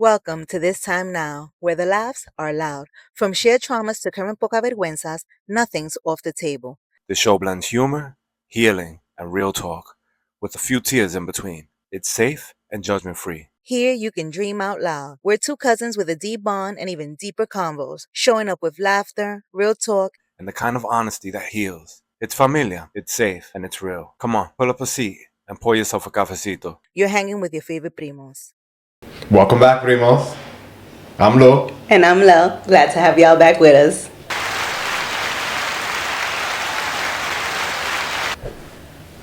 Welcome to This Time Now, where the laughs are loud. From shared traumas to current poca vergüenzas, nothing's off the table. The show blends humor, healing, and real talk, with a few tears in between. It's safe and judgment-free. Here you can dream out loud. We're two cousins with a deep bond and even deeper convos, showing up with laughter, real talk, And the kind of honesty that heals. It's familia, it's safe, and it's real. Come on, pull up a seat and pour yourself a cafecito. You're hanging with your favorite primos. Welcome back, Primos. I'm Lou. And I'm Lo. Glad to have y'all back with us.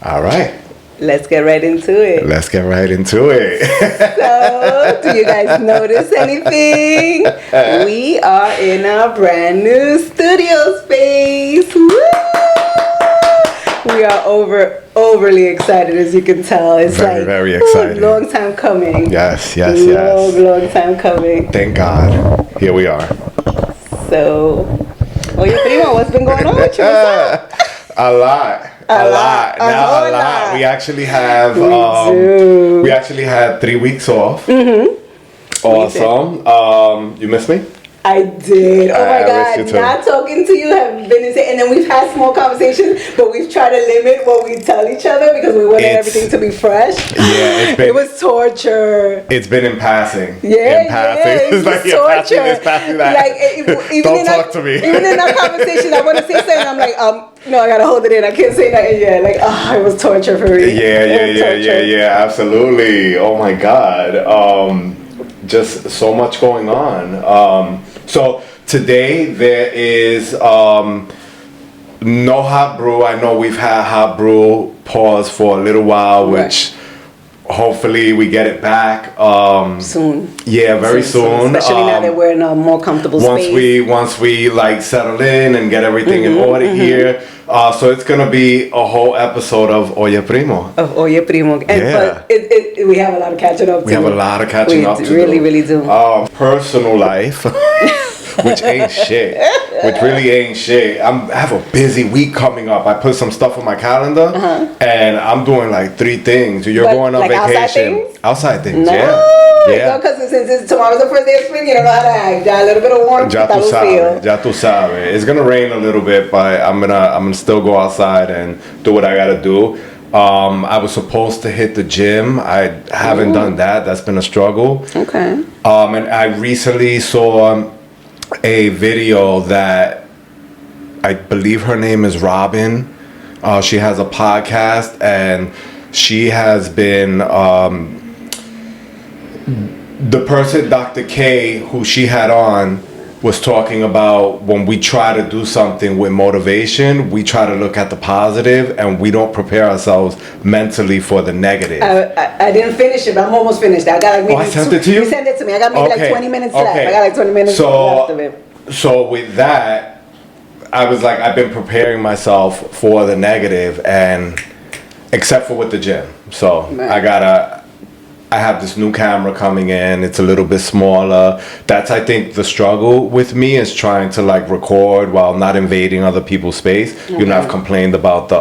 All right. Let's get right into it. Let's get right into it. So, do you guys notice anything? We are in our brand new studio space. Woo! We are overly excited, as you can tell. It's very exciting. Long time coming. Yes. Long time coming. Thank God. Here we are. So, Oye Primo, what's been going on with you? What's up? A lot. We actually have we actually had 3 weeks off. Mm-hmm. Awesome. You missed me? I did. Oh my I God. miss you too. Not talking to you have been insane. And then we've had small conversations, but we've tried to limit what we tell each other because we wanted everything to be fresh. Yeah, it was torture. It's been in passing. Yeah, it's like torture. passing that. Like, even Don't talk to me. Even in our conversation, I want to say something. I'm like, no, I gotta hold it in. I can't say nothing yet. Like, it was torture for me. Yeah. Absolutely. Oh my God. Just so much going on. So today there is no hot brew. I know we've had hot brew pause for a little while, which hopefully we get it back soon. Yeah, very soon. Especially now that we're in a more comfortable space. Once we like settle in and get everything in order here. So it's gonna be a whole episode of Oye Primo. But we have a lot of catching up to do. We have a lot of catching up to do. We really do. Personal life, which ain't shit. Which really ain't shit. I have a busy week coming up. I put some stuff on my calendar, and I'm doing like 3 things. You're going on vacation. Outside things, yeah. Because since tomorrow's the first day of spring, you don't know how to act. A little bit of warmth. Ya tu sabes. It's gonna rain a little bit, but I'm gonna still go outside and do what I gotta do. I was supposed to hit the gym. I haven't done that. That's been a struggle. Okay. And I recently saw a video that I believe her name is Robin. She has a podcast, and she has been the person, Dr. K, who she had on, was talking about when we try to do something with motivation, we try to look at the positive, and we don't prepare ourselves mentally for the negative. I didn't finish it, but I'm almost finished. I got like maybe I sent it to you? You sent it to me. I got maybe like 20 minutes left. I got like 20 minutes left of it. So with that, I was like, I've been preparing myself for the negative, and except for with the gym. So I have this new camera coming in. It's a little bit smaller. That's, I think, the struggle with me, is trying to like record while not invading other people's space. Okay. You know, I've complained about the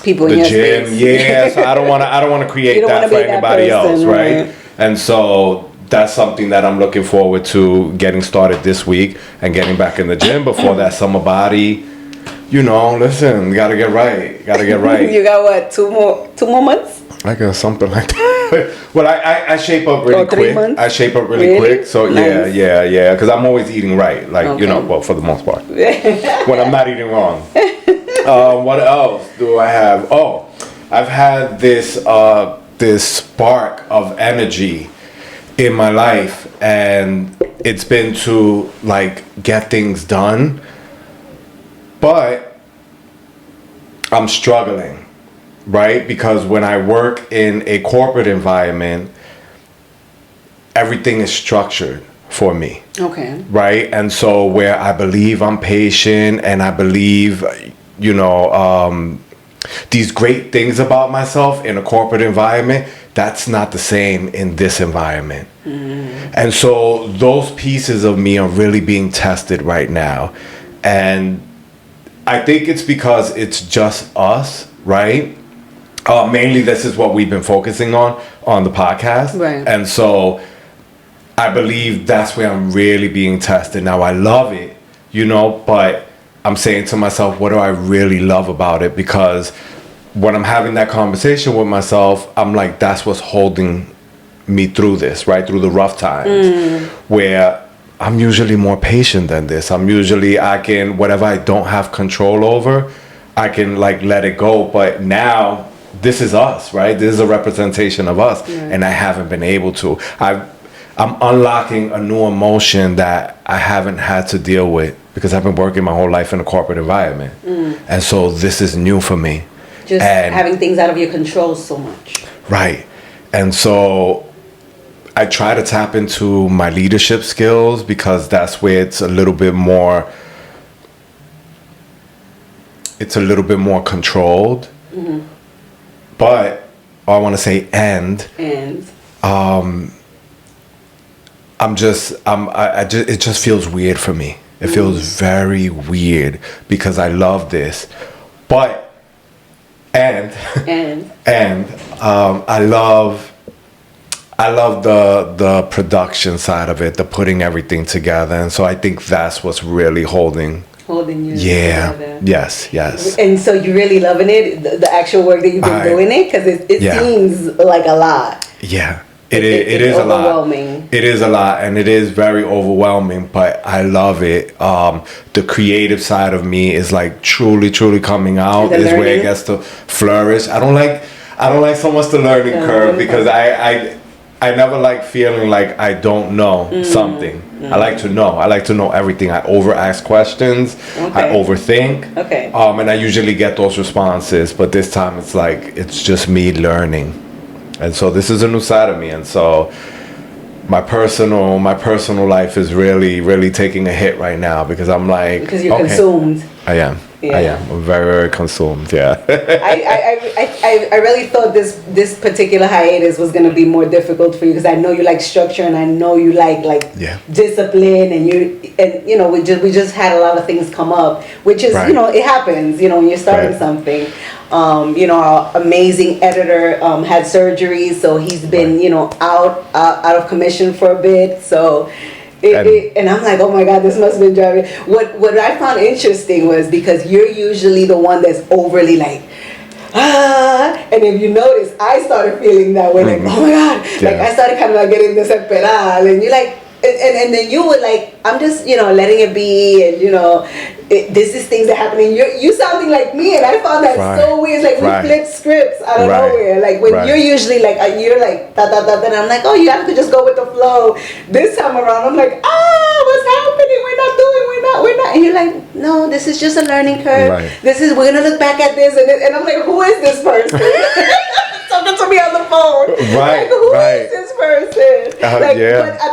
people in your gym. Space. Yeah, so I don't want to create that for anybody else, right? And so that's something that I'm looking forward to getting started this week and getting back in the gym before that summer body. You know, listen, gotta get right. You got what? 2 more months? I guess something like that. Well, I shape up really quick. 3 months? I shape up really quick. So nice. yeah. Because I'm always eating right. Like, you know, well, for the most part. When I'm not eating wrong. What else do I have? Oh, I've had this spark of energy in my life, and it's been to like get things done. But I'm struggling. Right? Because when I work in a corporate environment, everything is structured for me. Okay. Right? And so where I believe I'm patient, and I believe, you know, these great things about myself in a corporate environment, that's not the same in this environment. And so those pieces of me are really being tested right now. And I think it's because it's just us, right? Mainly this is what we've been focusing on the podcast. Right. And so I believe that's where I'm really being tested. Now I love it, but I'm saying to myself, what do I really love about it? Because when I'm having that conversation with myself, I'm like, that's what's holding me through this, right? Through the rough times, where I'm usually more patient than this. I can, whatever I don't have control over, I can like let it go. But now this is us, right? This is a representation of us. And I haven't been able to. I'm unlocking a new emotion that I haven't had to deal with because I've been working my whole life in a corporate environment. And so this is new for me. Just having things out of your control so much. Right. And so I try to tap into my leadership skills because that's where it's a little bit more controlled. But I want to say it just feels weird for me. It feels very weird because I love this. But I love the production side of it, the putting everything together, and so I think that's what's really holding you together. Yes. And so you're really loving it, the actual work that you've been doing it, because it seems like a lot. Yeah. It is overwhelming. It is a lot, and it is very overwhelming, but I love it. The creative side of me is like truly coming out, is where it gets to flourish. I don't like so much the learning curve because I never like feeling like I don't know something. I like to know. I like to know everything. I over ask questions. I overthink. And I usually get those responses, but this time it's like it's just me learning. And so this is a new side of me, and so my personal life is really taking a hit right now because I'm like, because you're consumed. I am. I'm very consumed. Yeah. I really thought this particular hiatus was gonna be more difficult for you because I know you like structure and I know you like discipline and we just had a lot of things come up, which is it happens when you're starting something. Our amazing editor had surgery, so he's been out of commission for a bit. So and I'm like, oh my God, this must have been driving. What I found interesting was because you're usually the one that's overly like, and if you notice, I started feeling that way, like, oh my God, like I started kind of like getting desesperada, and you're like, and then you were like, I'm just letting it be, and this is things that happen, and you sounding like me, and I found that so weird. Like we flip scripts out of nowhere. Like when you're usually like you're like da da da, and I'm like, oh, you have to just go with the flow. This time around, I'm like, what's happening? We're not. And you're like, no, this is just a learning curve. We're gonna look back at this, and I'm like, who is this person? Talking to me on the phone. Like, who is this person? But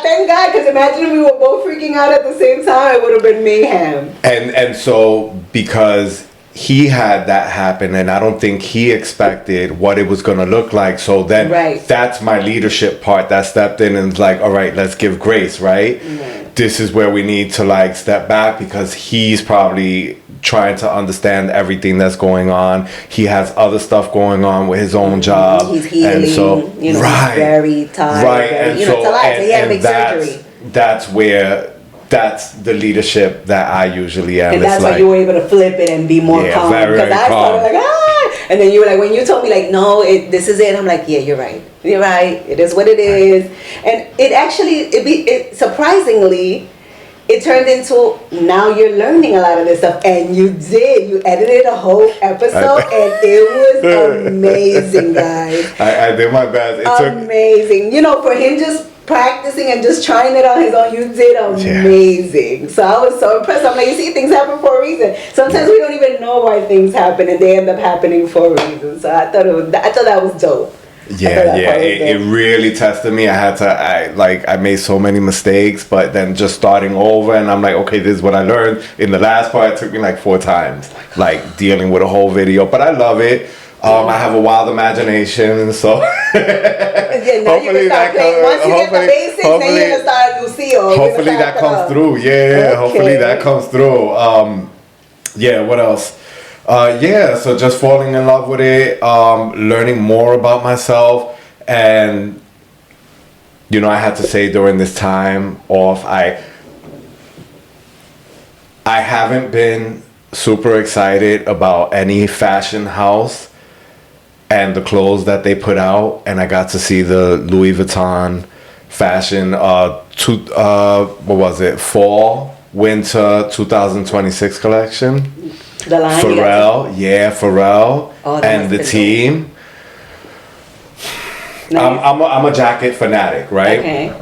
thank God, because imagine if we were both freaking out at the same time, it would have been mayhem. And so because he had that happen, and I don't think he expected what it was going to look like. So then that's my leadership part that stepped in and was like, all right, let's give grace, right? This is where we need to like step back because he's probably trying to understand everything that's going on. He has other stuff going on with his own job. He's healing, and so, he's very tired. And so, it's a lot. He had to make surgery. That's where that's the leadership that I usually am. And that's why you were able to flip it and be more calm. Because I started like, and then you were like, when you told me like, no, this is it. I'm like, yeah, you're right. You're right. It is what it is. And it actually, surprisingly, it turned into now you're learning a lot of this stuff, and you edited a whole episode, and it was amazing, guys. I did my best. Amazing. For him just practicing and just trying it on his own, you did amazing. So I was so impressed. I'm like, you see, things happen for a reason. Sometimes we don't even know why things happen, and they end up happening for a reason. So I thought that was dope. It really tested me. I made so many mistakes, but then just starting over, and I'm like, okay, this is what I learned. In the last part, it took me like 4 times, like dealing with a whole video, but I love it. I have a wild imagination, so hopefully that comes. Once you get the basics, then you're gonna start Lucio. Hopefully that comes through. Hopefully that comes through. What else? So just falling in love with it, learning more about myself, and I had to say during this time off, I haven't been super excited about any fashion house and the clothes that they put out, and I got to see the Louis Vuitton fashion what was it, fall winter 2026 collection. The line, Pharrell and the cool. team. Nice. I'm a jacket fanatic, right? Okay.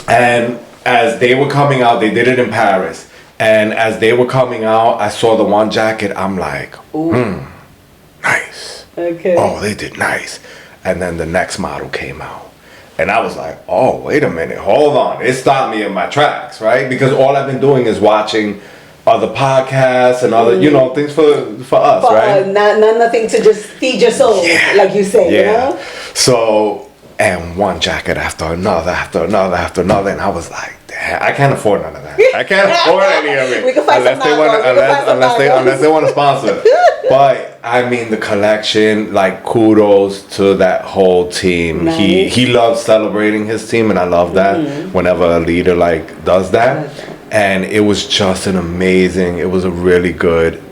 And as they were coming out, they did it in Paris, and as they were coming out, I saw the one jacket. I'm like, nice. Okay. Oh, they did nice. And then the next model came out, and I was like, oh, wait a minute, hold on. It stopped me in my tracks, right? Because all I've been doing is watching other podcasts and other, things for us, right? Nothing to just feed your soul, like you say, you know? So, and one jacket after another, and I was like, damn, I can't afford none of that. I can't afford any of it. We can find unless they want to sponsor. But I mean, the collection, like, kudos to that whole team. Nice. He loves celebrating his team, and I love that whenever a leader like does that. And it was just it was a really good.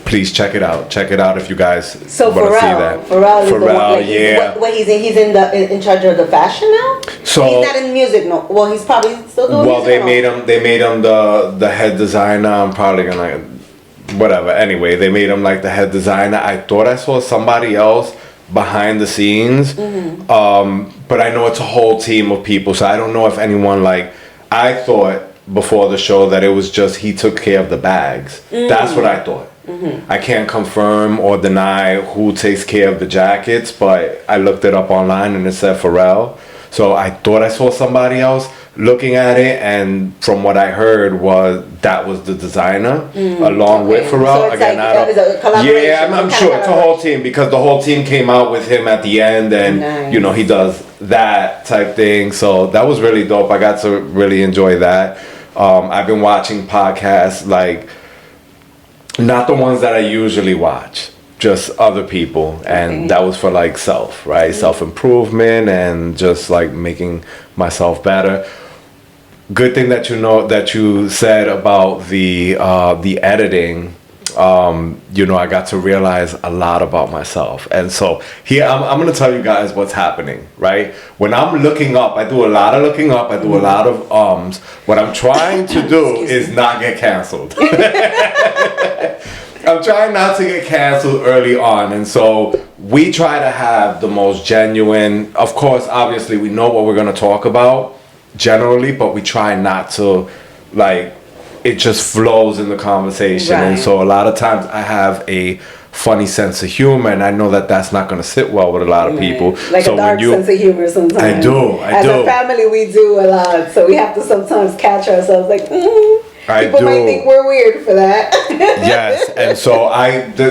Please check it out. Check it out if you guys want to see that. Pharrell is the one, like, yeah. He's in charge of the fashion now. So he's not in music, no. Well, he's probably still doing. Well, music they made him the head designer. I'm probably gonna whatever. Anyway, they made him like the head designer. I thought I saw somebody else behind the scenes, but I know it's a whole team of people. So I don't know if anyone I thought before the show that it was just he took care of the bags. That's what I thought. I can't confirm or deny who takes care of the jackets, but I looked it up online and it said Pharrell. So I thought I saw somebody else looking at it, and from what I heard was that was the designer along with Pharrell. So again, I'm sure it's a whole team, because the whole team came out with him at the end, and he does that type thing. So that was really dope. I got to really enjoy that. I've been watching podcasts, like, not the ones that I usually watch, just other people, and that was for like self, right? Self-improvement and just like making myself better. Good thing that you said about the editing. I got to realize a lot about myself. And so here, I'm going to tell you guys what's happening, right? When I'm looking up, I do a lot of looking up, I do a lot of What I'm trying to do is not get canceled. I'm trying not to get canceled early on. And so we try to have the most genuine, of course, obviously we know what we're going to talk about generally, but we try not to, like, it just flows in the conversation. Right. And so a lot of times I have a funny sense of humor, and I know that that's not going to sit well with a lot of people. Like so a dark sense of humor sometimes. I do. As a family, we do a lot, so we have to sometimes catch ourselves like, people might think we're weird for that. Yes, and so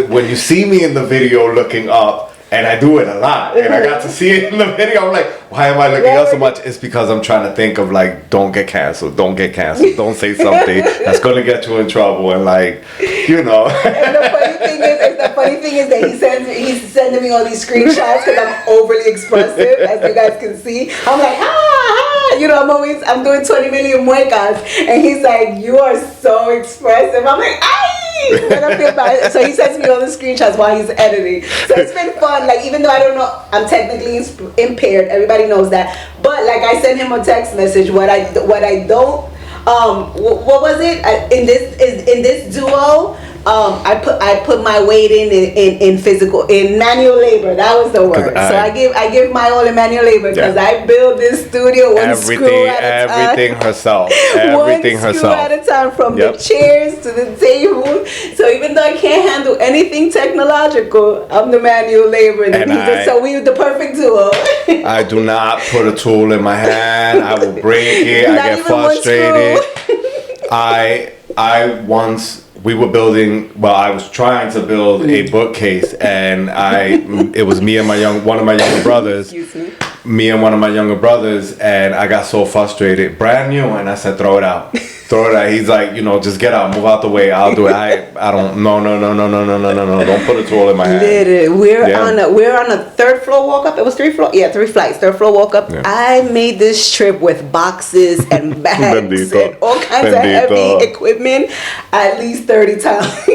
when you see me in the video looking up, and I do it a lot, and I got to see it in the video, I'm like, why am I looking up so much? It's because I'm trying to think of, like, don't get canceled, don't say something that's going to get you in trouble, and, like, And the funny thing is that he's sending me all these screenshots because I'm overly expressive, as you guys can see. I'm like, I'm doing 20 million muecas, and he's like, you are so expressive. I'm like, when I feel bad. So he sends me all the screenshots while he's editing. So it's been fun. Like, even though I don't know, I'm technically impaired. Everybody knows that. But like, I sent him a text message. What I don't. What was it? In this duo. I put my weight in manual labor. That was the word. So I give my all in manual labor because I build this studio one screw at a time. Everything herself. Everything one screw at a time, from the chairs to the table. So even though I can't handle anything technological, I'm the manual labor. So we the perfect duo. I do not put a tool in my hand. I will break it. I get frustrated. We were I was trying to build a bookcase, and it was me and one of my younger brothers. Me and one of my younger brothers, and I got so frustrated. Brand new, and I said, throw it out. throw it at. He's like, just get out, move out the way. I'll do it. I don't. No. Don't put a tool in my hand. Literally, we're on a third floor walk up. It was 3 floors. Yeah, 3 flights. Third floor walk up. Yeah. I made this trip with boxes and bags and all kinds of heavy equipment at least 30 times.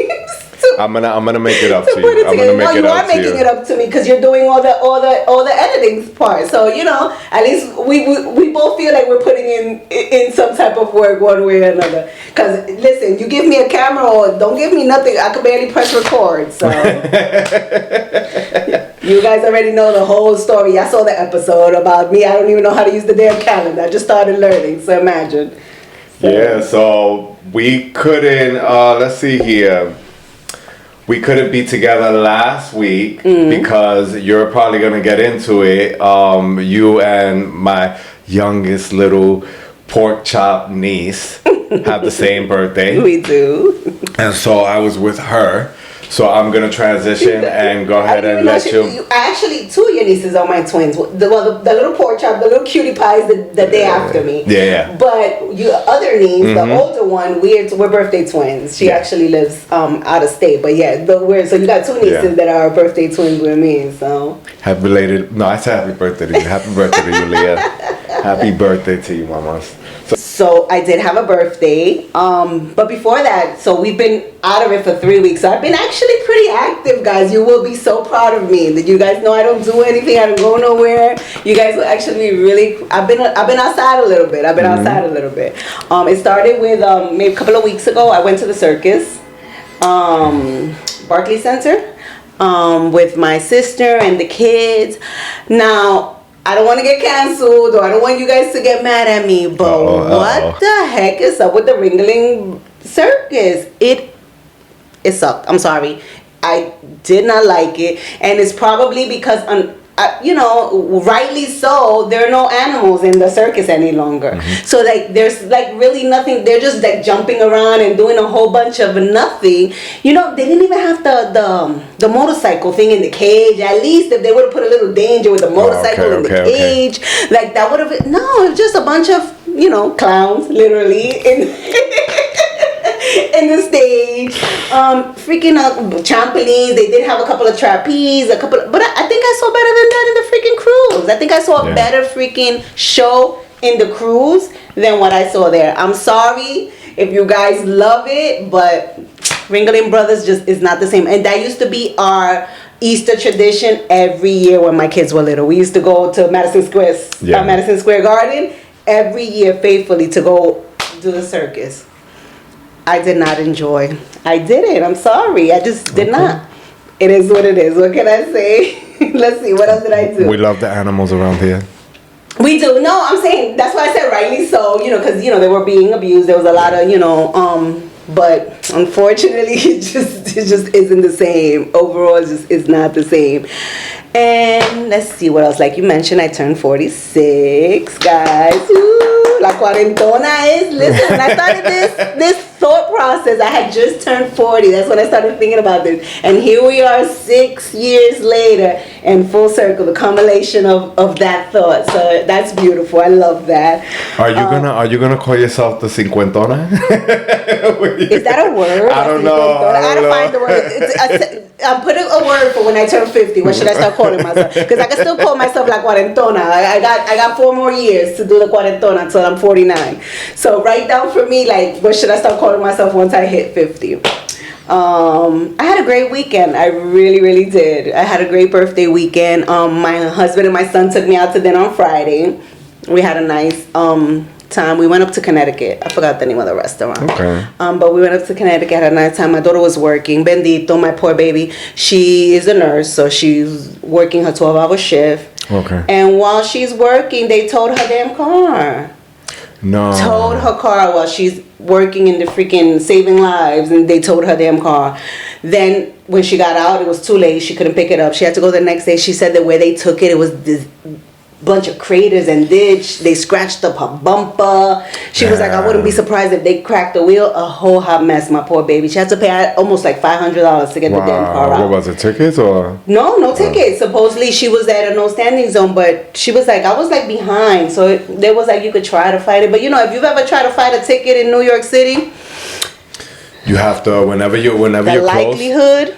I'm gonna make it up to you. I'm gonna make it up to you. You are making it up to me because you're doing all the editing part. So at least we both feel like we're putting in some type of work one way or another. Because listen, you give me a camera or don't give me nothing, I could barely press record. So you guys already know the whole story. I saw the episode about me. I don't even know how to use the damn calendar. I just started learning. So imagine. Yeah. So we couldn't. Let's see here. We couldn't be together last week because you're probably going to get into it. You and my youngest little pork chop niece have the same birthday. We do. And so I was with her. So I'm going to transition and go ahead and let you... Actually, 2 of your nieces are my twins. The little pork chop, the little cutie pies the day after me. Yeah. But your other niece, the older one, we're birthday twins. She actually lives out of state. But yeah, so you got 2 nieces that are birthday twins with me. So happy belated... No, I said happy birthday to you. Happy birthday to you, Leah. Happy birthday to you, mamas. So I did have a birthday, but before that, so we've been out of it for 3 weeks. So I've been actually pretty active, guys. You will be so proud of me. That you guys know I don't do anything. I don't go nowhere. You guys will actually be really. I've been outside a little bit. It started with maybe a couple of weeks ago. I went to the circus, Barclays Center, with my sister and the kids. Now, I don't want to get canceled, or I don't want you guys to get mad at me, but what the heck is up with the Ringling Circus? It sucked. I'm sorry. I did not like it, and it's probably because rightly so, there are no animals in the circus any longer. So there's really nothing. They're just jumping around and doing a whole bunch of nothing. They didn't even have the motorcycle thing in the cage. At least if they would have put a little danger with the motorcycle in the cage, that would have. No, it was just a bunch of clowns, literally in the stage, freaking trampolines. They did have a couple of trapeze, but I think I saw better than that in the freaking cruise. I think I saw a better freaking show in the cruise than what I saw there. I'm sorry if you guys love it, but Ringling Brothers just is not the same. And that used to be our Easter tradition every year when my kids were little. We used to go to Madison Square Garden every year faithfully to go do the circus. I did not enjoy. I didn't. I'm sorry. I just did not. It is what it is. What can I say? Let's see. What else did I do? We love the animals around here. We do. No, I'm saying that's why I said rightly so. Because they were being abused. There was a lot of but unfortunately, it just isn't the same. Overall, it just is not the same. And let's see what else. Like you mentioned, I turned 46, guys. Ooh, la cuarentona is. Listen, when I started this thought process, I had just turned 40. That's when I started thinking about this. And here we are 6 years later, in full circle, the culmination of that thought. So that's beautiful. I love that. Are you gonna call yourself the cincuentona? Is that a word? I don't know. I gotta find the word. I'm putting a word for when I turn 50. What should I start calling myself? Because I can still call myself la cuarentona. I got 4 more years to do the cuarentona until I'm 49. So write down for me, what should I start calling myself once I hit 50? I had a great weekend. I really, really did. I had a great birthday weekend. My husband and my son took me out to dinner on Friday. We had a nice time. We went up to Connecticut. I forgot the name of the restaurant. Okay. But we went up to Connecticut, had a nice time. My daughter was working. Bendito, my poor baby. She is a nurse, so she's working her 12-hour shift. Okay. And while she's working, they towed her damn car. No. Towed her car while she's working in the freaking saving lives, and they towed her damn car. Then when she got out, it was too late. She couldn't pick it up. She had to go the next day. She said that where they took it, it was bunch of craters and ditch. They scratched up her bumper. She was like, I wouldn't be surprised if they cracked the wheel. A whole hot mess, my poor baby. She had to pay almost like $500 to get the damn car out. What was it, tickets or? No tickets. Supposedly she was at a no standing zone, but she was like, I was like behind. So there was like, you could try to fight it. But if you've ever tried to fight a ticket in New York City, you have to, whenever you're likelihood.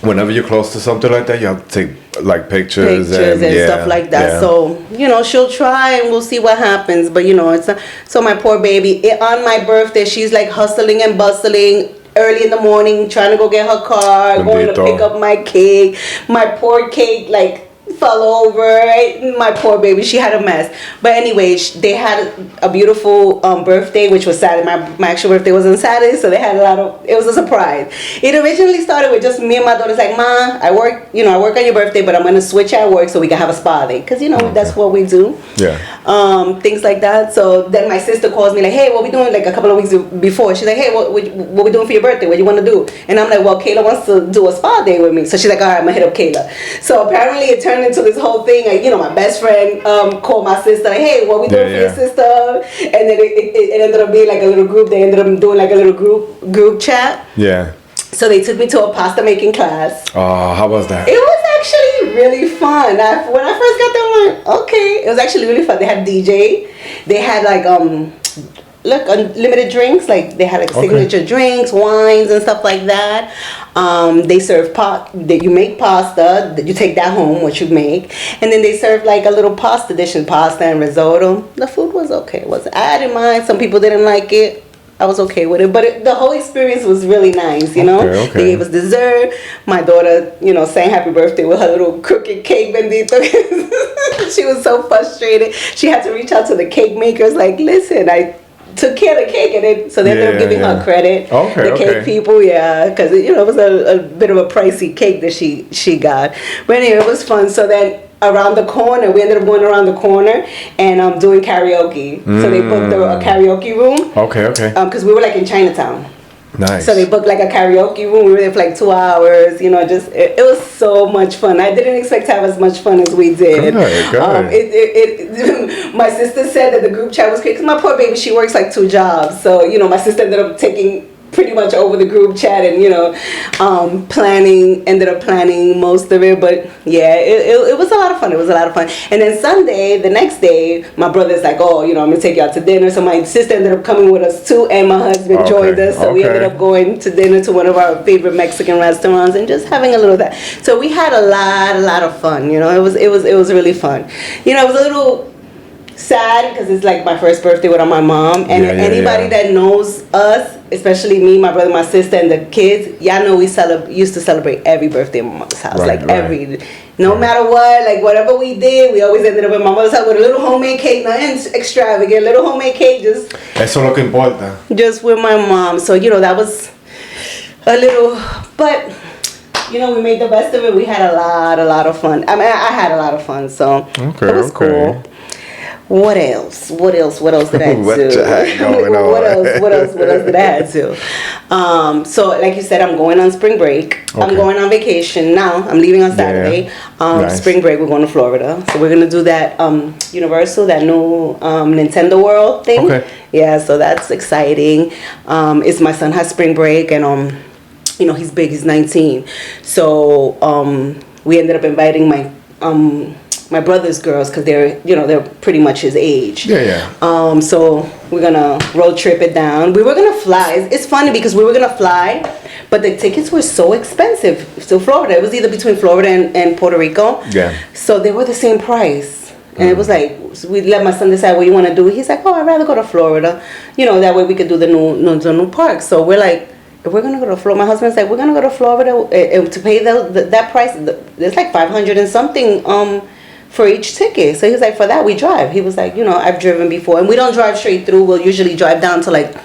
Whenever you're close to something like that, you have to take like pictures and stuff like that. Yeah. So she'll try and we'll see what happens. But it's so my poor baby on my birthday, she's like hustling and bustling early in the morning, trying to go get her car, going to pick up my cake. My poor cake like fell over. My poor baby, she had a mess. But anyway, they had a beautiful birthday, which was Saturday. My actual birthday was on Saturday, so they had it was a surprise. It originally started with just me and my daughter's like, Ma, I work on your birthday, but I'm going to switch at work so we can have a spa day. Because, that's what we do. Yeah. Things like that. So then my sister calls me like, hey, what we doing? Like a couple of weeks before. She's like, hey, what we doing for your birthday? What do you want to do? And I'm like, well, Kayla wants to do a spa day with me. So she's like, all right, I'm going to hit up Kayla. So apparently it turned into this whole thing. Like, my best friend called my sister like, hey, what we doing for your sister? And then it ended up being like a little group. They ended up doing like a little group chat. Yeah. So they took me to a pasta making class. Oh, how was that? It was actually really fun. When I first got there, I'm like, okay. It was actually really fun. They had DJ. They had like unlimited drinks. Like they had like signature drinks, wines and stuff like that. They serve you make pasta. You take that home, what you make, and then they serve like a little pasta dish, pasta and risotto. The food was okay. I didn't mind. Some people didn't like it. I was okay with it, but the whole experience was really nice, Okay. They gave us dessert. My daughter, sang happy birthday with her little crooked cake, bendito. She was so frustrated. She had to reach out to the cake makers, like, listen, I took care of the cake, and then so they ended up giving her credit. The cake people, because it was a bit of a pricey cake that she got. But anyway, it was fun. So then around the corner, we ended up going around the corner and doing karaoke. So they booked a karaoke room. Okay. Because we were like in Chinatown. Nice. So they booked like a karaoke room. We were there for like 2 hours. It was so much fun. I didn't expect to have as much fun as we did. Good. My sister said that the group chat was great because my poor baby, she works like 2 jobs. So my sister ended up taking pretty much over the group chat and ended up planning most of it. But yeah, it was a lot of fun. And then Sunday, the next day, my brother's like, oh, I'm gonna take you out to dinner. So my sister ended up coming with us too, and my husband joined us. So we ended up going to dinner to one of our favorite Mexican restaurants and just having a little of that. So we had a lot of fun. It was really fun. It was a little sad because it's like my first birthday without my mom, and anybody that knows us, especially me, my brother, my sister, and the kids, y'all know we used to celebrate every birthday in my mother's house. No matter what, like whatever we did, we always ended up in my mother's house with a little homemade cake, nothing extravagant, little homemade cake, just eso es lo que importa. Just with my mom. So that was a little, but we made the best of it. We had a lot of fun. I mean, I had a lot of fun, so it was cool. What else did I do? What else did I do? So like you said, I'm going on spring break. I'm going on vacation now. I'm leaving on Saturday. Nice. Spring break, we're going to Florida. So we're going to do that Universal, that new Nintendo World thing. Okay. Yeah, so that's exciting. It's my son has spring break, and he's big, he's 19. So we ended up inviting my brother's girls because they're pretty much his age. So we're gonna road trip it down. We were gonna fly. It's funny because we were gonna fly, but the tickets were so expensive to Florida. It was either between Florida and Puerto Rico. Yeah. So they were the same price, and it was like we let my son decide what you want to do. He's like, oh, I'd rather go to Florida. That way we could do the new park. So we're like, if we're gonna go to Florida, my husband's like, we're gonna go to Florida to pay that price. It's like $500 and something for each ticket. So he was like, for that we drive. He was like, I've driven before, and we don't drive straight through. We'll usually drive down to like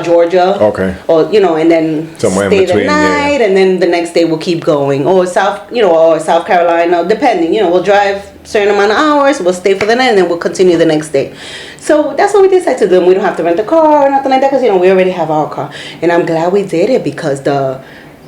Georgia. Okay. Or and then somewhere stay the night, and then the next day we'll keep going. Or South Carolina, depending. We'll drive a certain amount of hours. We'll stay for the night, and then we'll continue the next day. So that's what we decided to do. And we don't have to rent a car or nothing like that because we already have our car. And I'm glad we did it because the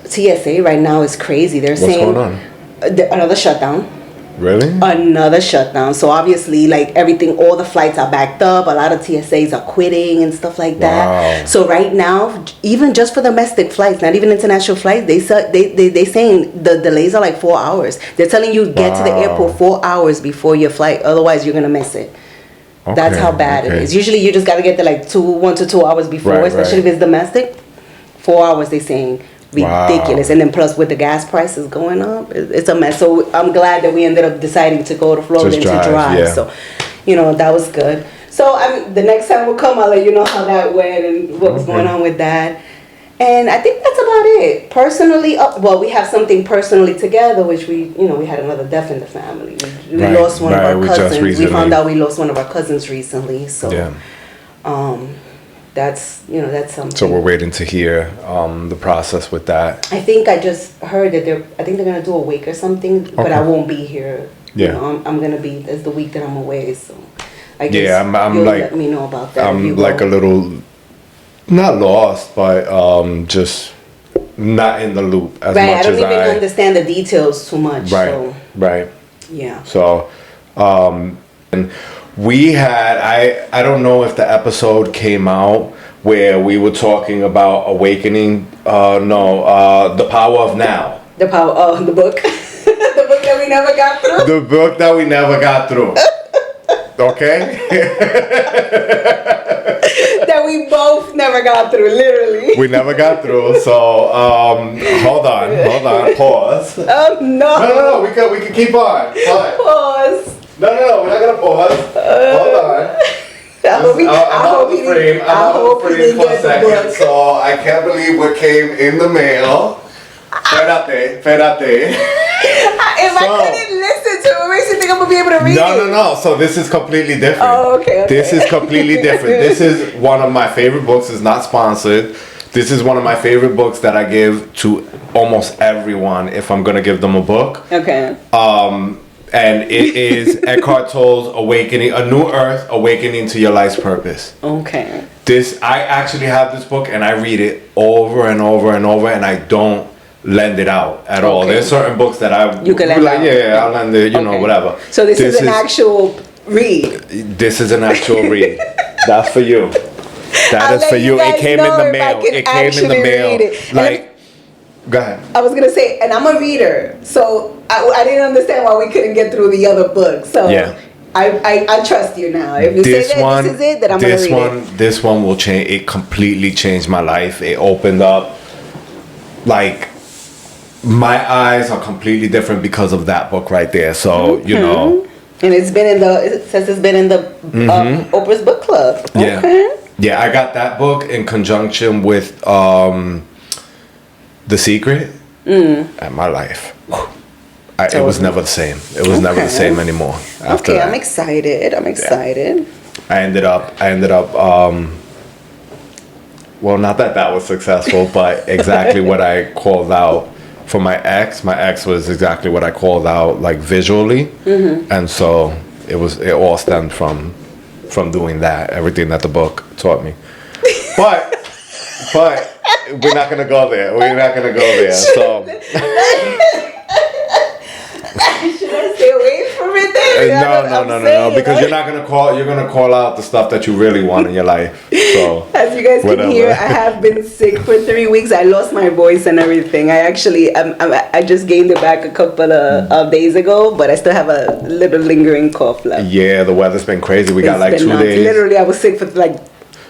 TSA right now is crazy. They're saying what's going on? Another shutdown. Really? Another shutdown. So obviously, like everything, all the flights are backed up. A lot of TSAs are quitting and stuff like that. Wow. So right now, even just for domestic flights, not even international flights, they saying the delays are like 4 hours. They're telling you get to the airport 4 hours before your flight, otherwise you're gonna miss it. Okay, That's how bad it is. Usually you just gotta get there like 1 to 2 hours before, especially if it's domestic. 4 hours they saying. Ridiculous. And then plus with the gas prices going up, it's a mess. So I'm glad that we ended up deciding to go to Florida Just and to drive. yeah. So, that was good. So the next time we'll come, I'll let you know how that went and what was going on with that. And I think that's about it. Personally, we have something personally together, which we had another death in the family. We lost one of our cousins. We found out we lost one of our cousins recently. So, that's something. So we're waiting to hear the process with that. I think I just heard that they're gonna do a wake or something, but I won't be here. Yeah, I'm gonna be. It's the week that I'm away, so I guess I'm you'll like, let me know about that. I'm like a little, not lost, but just not in the loop as much as I don't even understand the details too much. Right. Yeah. So, and we had, I don't know if the episode came out where we were talking about awakening. The power of now. The power. The book. The book that we never got through. The book that we never got through. Okay. That we both never got through. Literally. We never got through. So hold on. Pause. Oh no. No. We can keep on. Pause. No, we're not gonna pause. Hold on. I hope he didn't for a second. So I can't believe what came in the mail. Espérate. If I couldn't listen to it, what makes you think I'm gonna be able to read it? No. So this is completely different. Oh, okay. This is completely different. This is one of my favorite books. It's not sponsored. This is one of my favorite books that I give to almost everyone if I'm gonna give them a book. Okay. And it is Eckhart Tolle's Awakening, A New Earth, Awakening to Your Life's Purpose. Okay. I actually have this book and I read it over and over and over, and I don't lend it out at all. There's certain books that you can lend out. I'll lend it, whatever. So this is an actual read. This is an actual read. That's for you. That is for you. It came in the mail. It came in the mail. Go ahead. I was gonna say, and I'm a reader, so I didn't understand why we couldn't get through the other book. So yeah. I trust you now. If you say that this is it, then I'm gonna read it. This one will change. It completely changed my life. It opened up, like, my eyes are completely different because of that book right there. So And it's been in the Oprah's book club. Yeah. Okay. Yeah, I got that book in conjunction with The Secret, and my life. It was never the same. It was never the same anymore after that. I'm excited. I ended up well, not that was successful, but exactly what I called out for my ex. My ex was exactly what I called out, like, visually. And so it all stemmed from doing that, everything that the book taught me. But we're not gonna go there. So should I stay away from it then? No, because you're gonna call out the stuff that you really want in your life. So as you guys can hear, I have been sick for 3 weeks. I lost my voice and everything. I actually I just gained it back a couple of days ago, but I still have a little lingering cough left. Yeah, the weather's been crazy. We got like 2 days. Literally, I was sick for like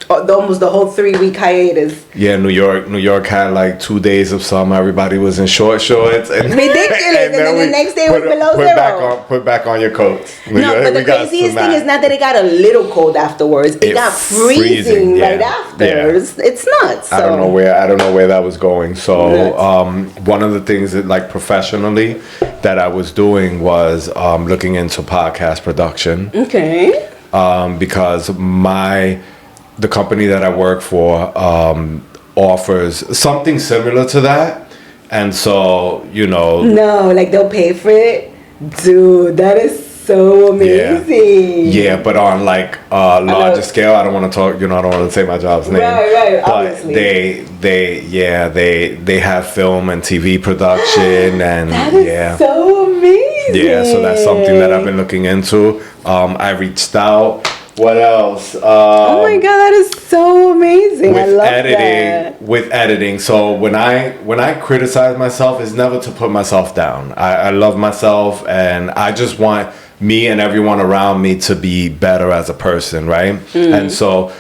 almost the whole 3 week hiatus. Yeah, New York had like 2 days of summer. Everybody was in short shorts and ridiculous. and then the next day was below zero. Put back on your coats. But the craziest thing is not that it got a little cold afterwards. It got freezing right after. Yeah. It's nuts. So. I don't know where that was going. So one of the things that, like, professionally that I was doing was looking into podcast production. Okay. Because the company that I work for offers something similar to that, and so no, like, they'll pay for it, dude. That is so amazing. Yeah, but on like larger scale. I don't want to talk. I don't want to say my job's name. Right. But obviously. they have film and TV production, and that is so amazing. Yeah, so that's something that I've been looking into. I reached out. What else? Oh my god, that is so amazing! I love that. With editing, so when I criticize myself, it's never to put myself down. I love myself, and I just want me and everyone around me to be better as a person, right? And so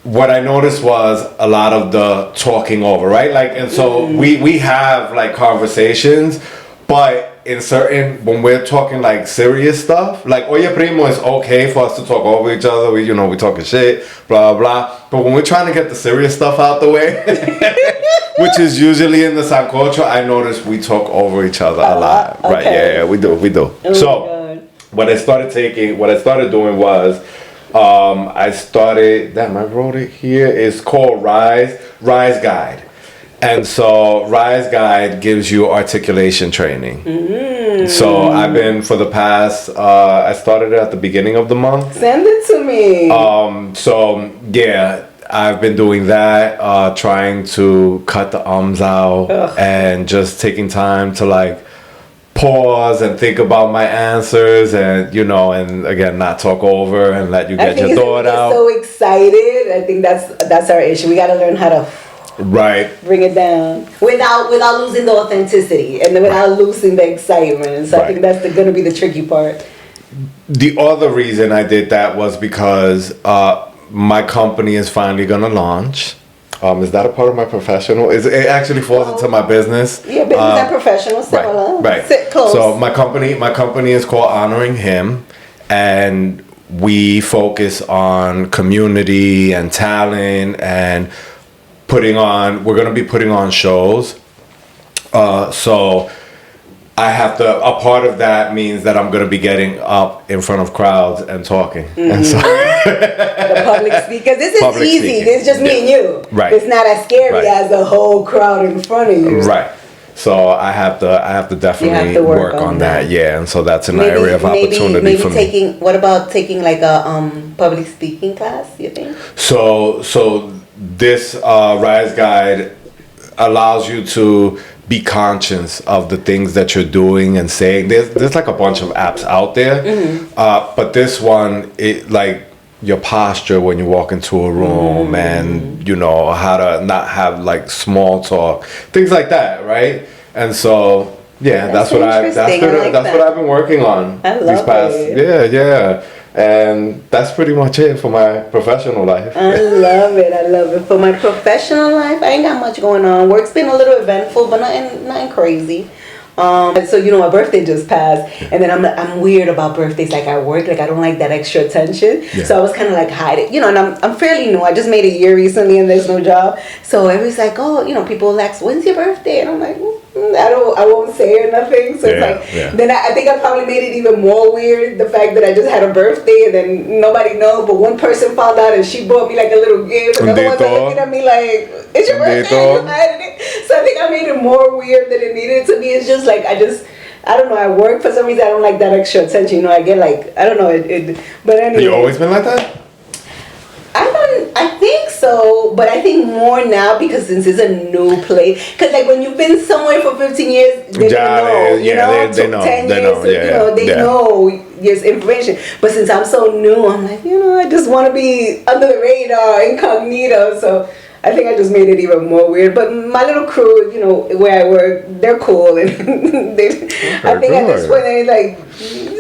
what I noticed was a lot of the talking over, right? Like, and so we have like conversations, but when we're talking like serious stuff, like Oye Primo is okay for us to talk over each other. We talking shit, blah blah. But when we're trying to get the serious stuff out the way, which is usually in the sancocho, I notice we talk over each other a lot. Okay. Right? Yeah, we do. Oh so what I started doing was I wrote it here. It's called Rise Guide. And so Rise Guide gives you articulation training. So I've been for the past, I started it at the beginning of the month. Send it to me. So yeah, I've been doing that, trying to cut the ums out and just taking time to like pause and think about my answers and and again not talk over and let you get your thought out. So excited. I think that's our issue. We got to learn how to bring it down without losing the authenticity and without losing the excitement. So I think that's going to be the tricky part. The other reason I did that was because my company is finally going to launch. Is that a part of my professional? It actually falls into my business. Yeah, business and professional. So right. Sit close. So my company is called Honoring Him, and we focus on community and talent and we're going to be putting on shows. So a part of that means that I'm going to be getting up in front of crowds and talking. And so the public speak, because this is easy. Speaking. This is just me and you. Right. It's not as scary as the whole crowd in front of you. Right. So I have to definitely work on that. Yeah, and so that's an area of opportunity for me. What about taking like a public speaking class, you think? So this Rise Guide allows you to be conscious of the things that you're doing and saying. There's like a bunch of apps out there, but this one, it like your posture when you walk into a room and how to not have like small talk, things like that, right? And so that's what I've been working on these past it. And that's pretty much it for my professional life. I love it. For my professional life, I ain't got much going on. Work's been a little eventful, but nothing crazy. So my birthday just passed, and then I'm weird about birthdays. Like at work, like I don't like that extra attention. Yeah. So I was kind of like hiding, and I'm fairly new. I just made a year recently, and there's no job. So everybody's like, oh, people ask, when's your birthday? And I'm like, I won't say or nothing. So then I think I probably made it even more weird, the fact that I just had a birthday and then nobody knows, but one person found out and she bought me like a little gift, and the other ones are looking at me like, it's your birthday. So I think I made it more weird than it needed to be. It's just like I don't know, I work for some reason. I don't like that extra attention. I get like, I don't know but anyway. Have you always been like that? I think so, but I think more now because since it's a new place. Because like when you've been somewhere for 15 years, they know. They know. 10 years, they know your information. But since I'm so new, I'm like, I just want to be under the radar, incognito. So I think I just made it even more weird. But my little crew, where I work, they're cool. And I think at this point, they're like,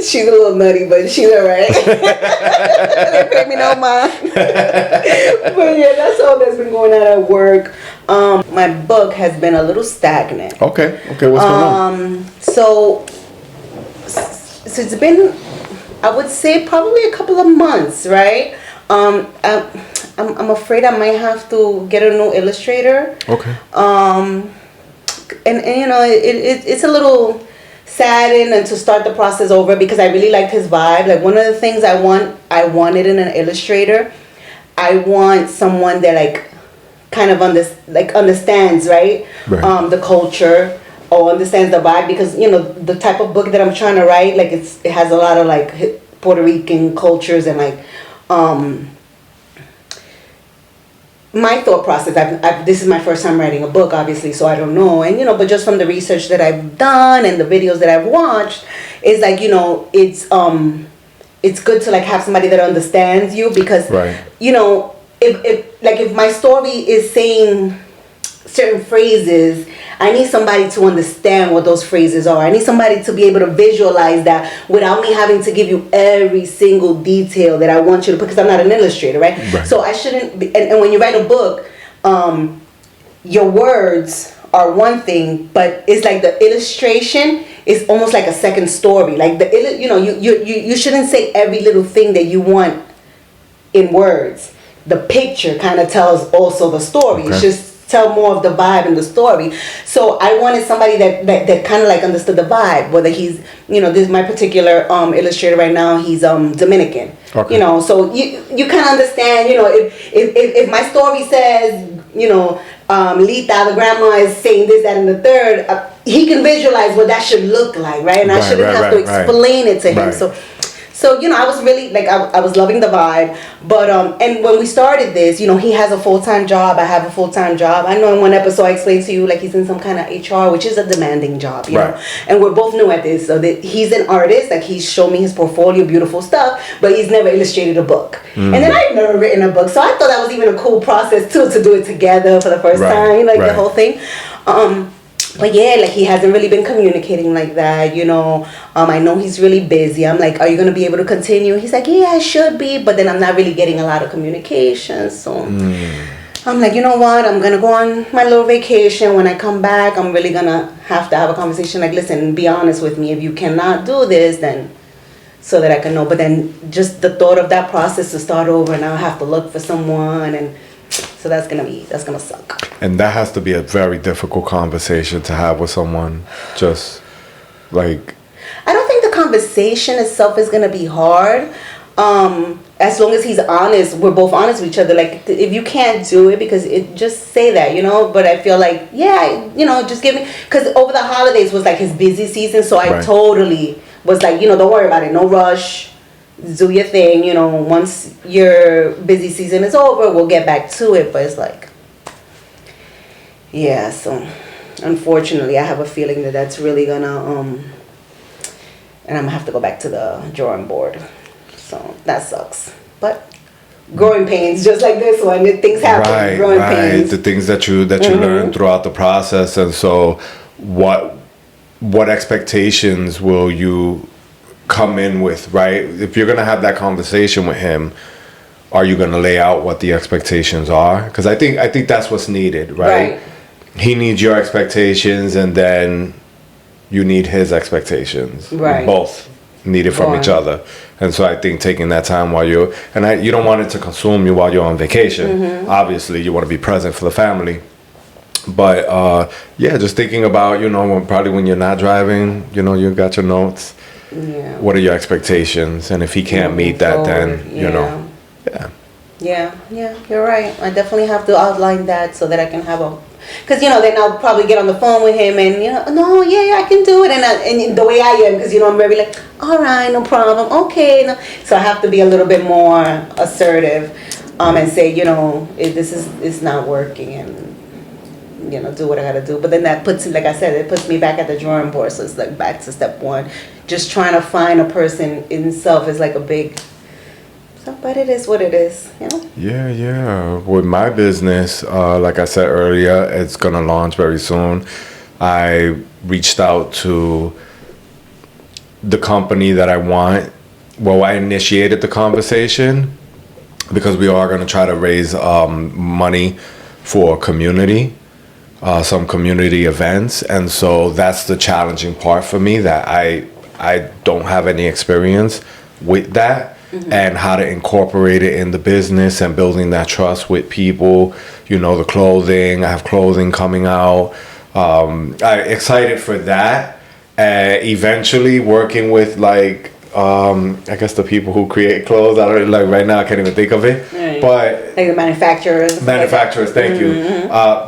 she's a little nutty, but she's all right. They pay me no mind. But yeah, that's all that's been going on at work. My book has been a little stagnant. Okay, what's going on? So it's been, I would say, probably a couple of months, right? I'm afraid I might have to get a new illustrator. Okay. And it's a little saddened and to start the process over because I really liked his vibe. Like one of the things I wanted in an illustrator, I want someone that like kind of understands, right? The culture or understands the vibe, because the type of book that I'm trying to write, like it has a lot of like Puerto Rican cultures and like my thought process, this is my first time writing a book, obviously, so I don't know. And, but just from the research that I've done and the videos that I've watched, it's like, it's good to like have somebody that understands you, because, if my story is saying certain phrases, I need somebody to understand what those phrases are. I need somebody to be able to visualize that without me having to give you every single detail that I want you to, because I'm not an illustrator, right? So I shouldn't be, and when you write a book, your words are one thing, but it's like the illustration is almost like a second story. Like you shouldn't say every little thing that you want in words. The picture kind of tells also the story. It's just tell more of the vibe and the story. So I wanted somebody that kind of like understood the vibe, whether he's, this is my particular illustrator right now, he's Dominican. So you kind of understand, if my story says, Lita, the grandma is saying this, that, and the third, he can visualize what that should look like, right? And I shouldn't have to explain it to him. So I was really like, I was loving the vibe, but and when we started this, he has a full-time job, I have a full-time job. I know in one episode I explained to you like he's in some kind of HR, which is a demanding job, you know, and we're both new at this. So that he's an artist, like he's shown me his portfolio, beautiful stuff, but he's never illustrated a book. And then I've never written a book, so I thought that was even a cool process too, to do it together for the first time, like the whole thing. But yeah, like he hasn't really been communicating like that, I know he's really busy. I'm like, are you going to be able to continue? He's like, yeah, I should be. But then I'm not really getting a lot of communication. So I'm like, you know what? I'm going to go on my little vacation. When I come back, I'm really going to have a conversation. Like, listen, be honest with me. If you cannot do this, then so that I can know. But then just the thought of that process to start over, and I'll have to look for someone, and so that's gonna suck. And that has to be a very difficult conversation to have with someone. Just like, I don't think the conversation itself is gonna be hard. As long as he's honest, we're both honest with each other. Like, if you can't do it, because just say that, But I feel like, just give me, because over the holidays was like his busy season, so I totally was like, don't worry about it, no rush. Do your thing, once your busy season is over, we'll get back to it. But it's like, so unfortunately I have a feeling that that's really gonna and I'm gonna have to go back to the drawing board. So that sucks. But growing pains, just like this one, things happen. Growing pains. The things that you learn throughout the process. And so what expectations will you come in with, right? If you're gonna have that conversation with him, are you gonna lay out what the expectations are? Because I think that's what's needed, right? He needs your expectations, and then you need his expectations. Both need it from each other. And so I think taking that time while you don't want it to consume you while you're on vacation. Obviously, you want to be present for the family. But just thinking about, probably when you're not driving, you got your notes. What are your expectations? And if he can't meet that, then you're right. I definitely have to outline that so that I can have because then I'll probably get on the phone with him and I can do it, and the way I am, because I'm very like, all right, no problem, okay, no. So I have to be a little bit more assertive and say, it's not working, and do what I gotta do. But then that puts, like I said, it puts me back at the drawing board. So it's like back to step one. Just trying to find a person in itself is like a big. But it is what it is, Yeah. With my business, like I said earlier, it's gonna launch very soon. I reached out to the company that I want. Well, I initiated the conversation because we are gonna try to raise money for community. Some community events, and so that's the challenging part for me, that I don't have any experience with that, and how to incorporate it in the business and building that trust with people. The clothing, I have clothing coming out. I'm excited for that. Eventually working with I guess the people who create clothes. I don't like right now. I can't even think of it. But like the manufacturers. Thank you.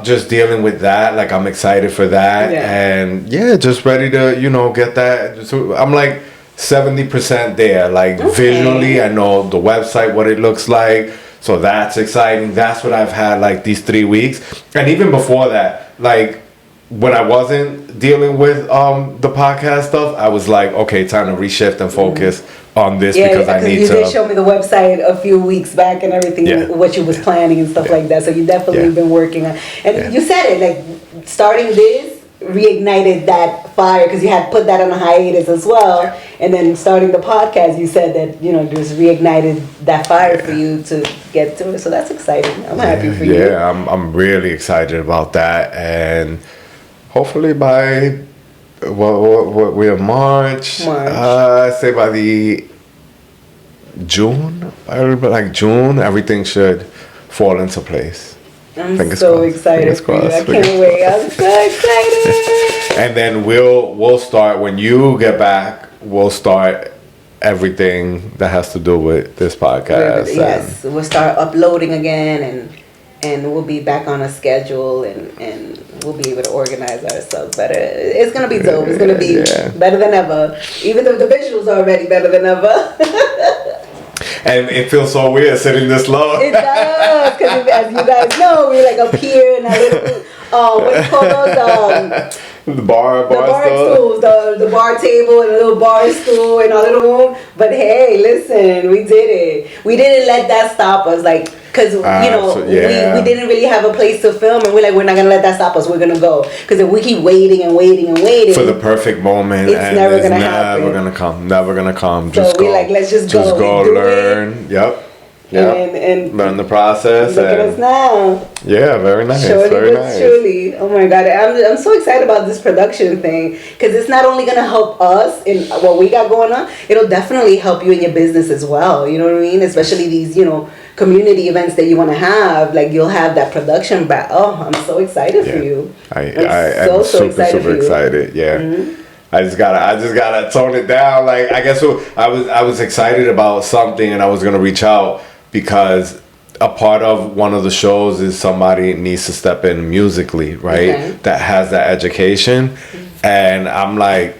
Just dealing with that. Like, I'm excited for that, and just ready to get that. So I'm like 70% there. Like visually, I know the website, what it looks like. So that's exciting. That's what I've had like these 3 weeks. And even before that, like when I wasn't dealing with the podcast stuff, I was like, okay, time to reshift and focus on this because I need you to. did show me the website a few weeks back and everything, what you was planning and stuff like that. So you definitely been working on. And you said it, like starting this reignited that fire because you had put that on a hiatus as well, and then starting the podcast, you said that just reignited that fire for you to get to it. So that's exciting. I'm happy for you. Yeah, I'm really excited about that, and hopefully by what we have March. I say by the June, everything should fall into place. I'm so excited for you. I can't wait. I'm so excited. And then we'll start when you get back. We'll start everything that has to do with this podcast. Yes, we'll start uploading again, and we'll be back on a schedule, and we'll be able to organize ourselves better. It's gonna be dope. It's gonna be better than ever. Even though the visuals are already better than ever. And it feels so weird sitting this low. It does, because as you guys know, we're like up here in a little, what do you call those? The bar stools, the bar table and a little bar stool in our little room. But hey, listen, we did it. We didn't let that stop us, like, because we didn't really have a place to film, and we're like, we're not gonna let that stop us. We're gonna go, because if we keep waiting and waiting and waiting for the perfect moment, it's never gonna happen. Never gonna come. So we're like, let's just go learn. Yep. And learn the process. Look at us now. Yeah, very nice. Truly. Oh my God, I'm so excited about this production thing, because it's not only gonna help us in what we got going on. It'll definitely help you in your business as well. You know what I mean? Especially these, community events that you want to have. Like, you'll have that production back. Oh, I'm so excited for you. I'm super excited. Yeah. Mm-hmm. I just gotta tone it down. Like, I guess I was excited about something, and I was gonna reach out because a part of one of the shows is somebody needs to step in musically, right? That has that education, and I'm like,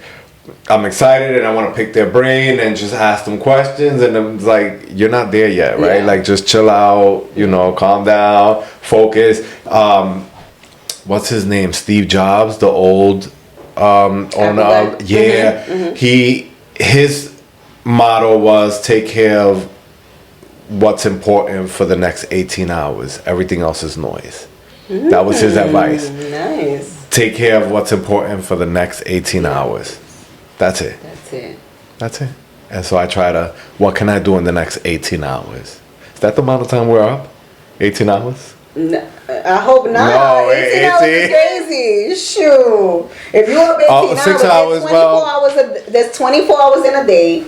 I'm excited, and I want to pick their brain and just ask them questions, and I'm like, you're not there yet, right? Like, just chill out, calm down, focus. What's his name? Steve Jobs, the old owner of his motto was take care of what's important for the next 18 hours. Everything else is noise. That was his advice. Nice. Take care of what's important for the next 18 hours. That's it. And so I try to, what can I do in the next 18 hours? Is that the amount of time we're up? 18 hours? No, I hope not. No, 18 hours is crazy. Shoot. If you're up 18 hours, there's 24 hours in a day.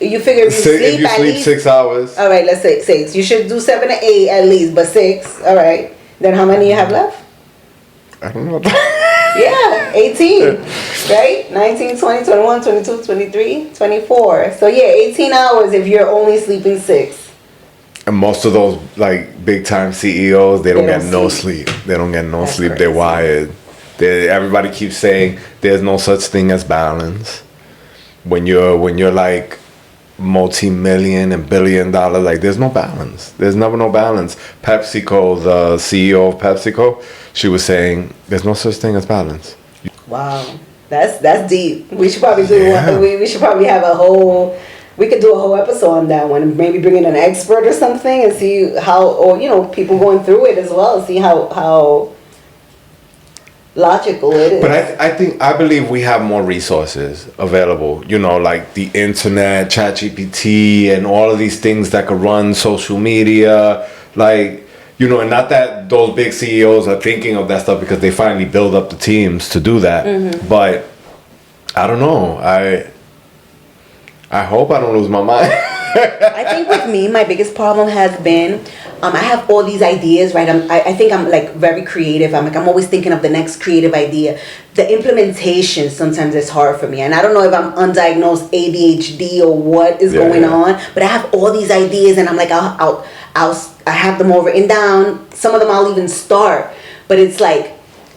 You figure if you sleep 6 hours. All right, let's say 6. You should do 7 to 8 at least, but 6. All right. Then how many you have left? I don't know. Yeah, 18. Right? 19, 20, 21, 22, 23, 24. So yeah, 18 hours if you're only sleeping 6. And most of those, like, big time CEOs, they don't get no sleep. They don't get no sleep. Crazy. They're wired. Everybody keeps saying there's no such thing as balance. When you're like multi-million and billion-dollar, like, there's no balance. There's never no balance. PepsiCo, the CEO of PepsiCo, she was saying there's no such thing as balance. Wow, that's deep. We should probably do one. We should probably have we could do a whole episode on that one. Maybe bring in an expert or something and see how, or people going through it as well. See how logical it is. But I believe we have more resources available, like the internet, ChatGPT, and all of these things that could run social media, like, and not that those big CEOs are thinking of that stuff because they finally build up the teams to do that. But I don't know. I hope I don't lose my mind. I think with me, my biggest problem has been, I have all these ideas, right? I think I'm like very creative. I'm always thinking of the next creative idea. The implementation sometimes is hard for me, and I don't know if I'm undiagnosed ADHD or what is going on. But I have all these ideas, and I'm like, I have them all written down. Some of them I'll even start, but it's like,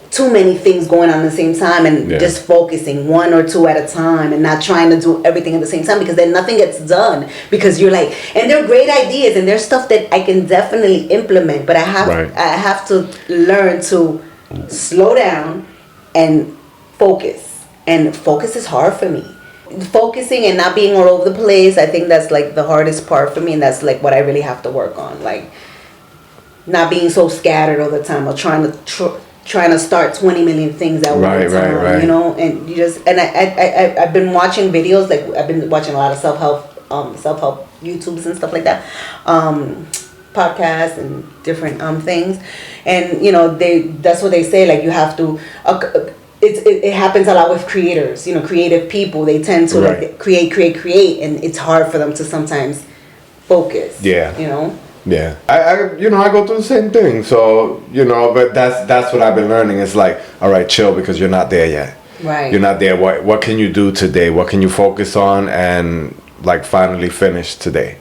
too many things going on at the same time, and just focusing one or two at a time and not trying to do everything at the same time, because then nothing gets done, because you're like, and they're great ideas and there's stuff that I can definitely implement, but I have to learn to slow down and focus. And focus is hard for me. Focusing and not being all over the place, I think that's like the hardest part for me, and that's like what I really have to work on, like not being so scattered all the time, or trying to start 20 million things at one time, you know. And you just, and I've been watching videos, like I've been watching a lot of self-help YouTubes and stuff like that, podcasts and different things, and you know, that's what they say, like you have to it happens a lot with creators, you know, creative people. They tend to like create, and it's hard for them to sometimes focus. Yeah. You know. Yeah, I go through the same thing. So, you know, but that's what I've been learning. It's like, all right, chill, because you're not there yet. Right. You're not there. What can you do today? What can you focus on and like finally finish today?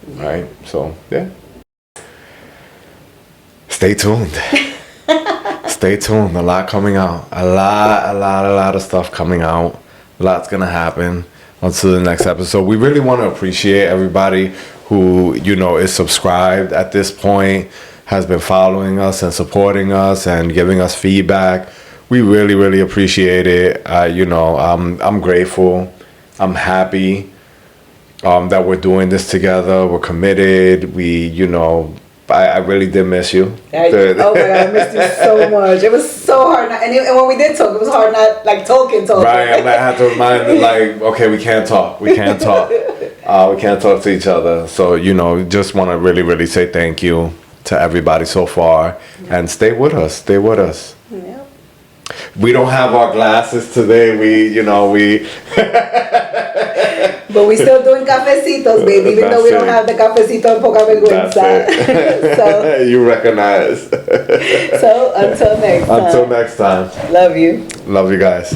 Right. So yeah. Stay tuned. Stay tuned. A lot coming out. A lot of stuff coming out. A lot's gonna happen until the next episode. We really want to appreciate everybody who, you know, is subscribed at this point, has been following us and supporting us and giving us feedback. We really, really appreciate it. You know, I'm grateful. I'm happy that we're doing this together. We're committed. You know, I really did miss you. Oh my God, I missed you so much. It was so hard. And when we did talk, it was hard not like talking. Right, I had to remind them, like, okay, we can't talk. We can't talk. We can't talk to each other. So, you know, just want to really, really say thank you to everybody so far. And stay with us. Stay with us. Yeah. We don't have our glasses today. But we still doing cafecitos, baby, even though we don't have the cafecito en Poca Vergüenza. So you recognize. So until next time. Until next time. Love you. Love you guys.